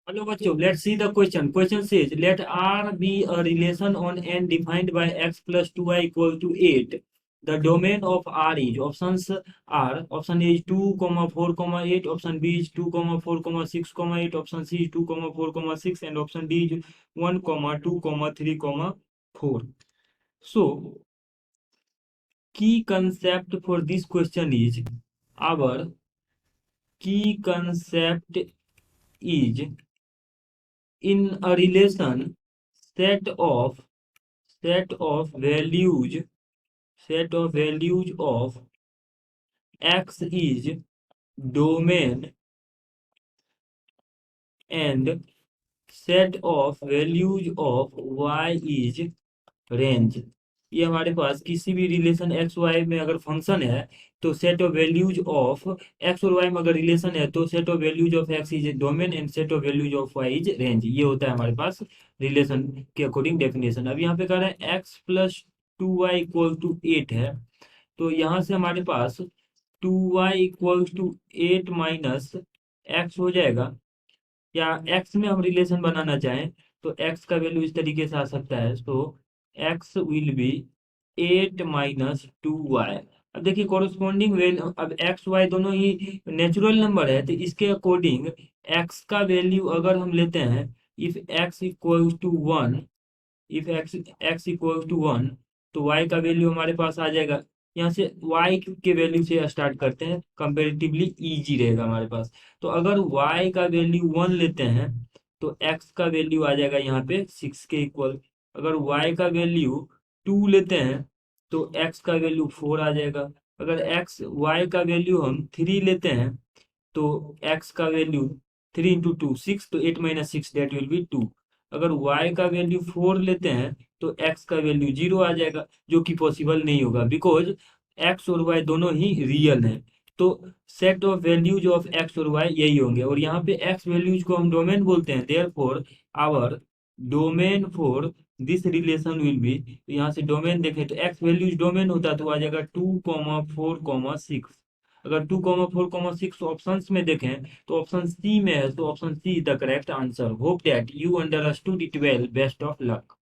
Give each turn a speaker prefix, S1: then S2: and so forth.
S1: Hello, bachcho. Let's see the question. Question says, let R be a relation on N defined by x plus 2y equal to 8. The domain of R is, options are, option A is 2, comma 4, comma 8, option B is 2, comma 4, comma 6, comma 8, option C is 2, comma 4, comma 6, and option D is 1, comma 2, comma 3, comma 4. So, key concept for this question is, our key concept is, in a relation, set of set of values set of values of x is domain and set of values of y is range. ये हमारे पास किसी भी relation x Y में अगर function है तो set of values of x और y में अगर रिलेशन है तो set of values of x is domain and set of values of y is range. ये होता है हमारे पास रिलेशन के अकॉर्डिंग डेफिनेशन। अब यहाँ पे कह रहे हैं x plus 2y equal to 8 है, तो यहाँ से हमारे पास 2y equal to 8 minus x हो जाएगा, या एक्स में हम रिलेशन बनाना चाहें तो एक्स का वैल्यू इस तरीके से आ सकता है। तो x will be 8 minus 2y। अब देखिए कॉरस्पॉन्डिंग वैल्यू, अब एक्स वाई दोनों ही नेचुरल नंबर है तो इसके अकॉर्डिंग एक्स का वैल्यू अगर हम लेते हैं, if x equal to 1, if x equal to 1, तो y का वैल्यू हमारे पास आ जाएगा। यहाँ से y के वैल्यू से स्टार्ट करते हैं, कंपेरेटिवली इजी रहेगा हमारे पास। तो अगर y का वैल्यू 1 लेते हैं तो x का वैल्यू आ जाएगा यहाँ पे 6 के इक्वल। अगर y का वैल्यू 2 लेते हैं तो x का वैल्यू 4 आ जाएगा। अगर y का वैल्यू हम 3 लेते हैं तो x का वैल्यू 3 इंटू 2 6, तो 8 माइनस 6 डेट विल बी 2। अगर y का वैल्यू 4 लेते हैं तो x का वैल्यू 0 आ जाएगा, जो कि पॉसिबल नहीं होगा बिकॉज x और y दोनों ही रियल हैं। तो set of values of x और y यही होंगे, और यहाँ पे x वैल्यूज को हम डोमेन बोलते हैं। Therefore our domain for this relation will be, तो यहाँ से डोमेन देखें तो x वैल्यूज डोमेन होता है तो आ जाएगा 2,4,6। अगर 2,4,6 ऑप्शंस में देखें तो ऑप्शन सी में है, तो option C is the correct answer. Hope that you understood it well. Best of luck.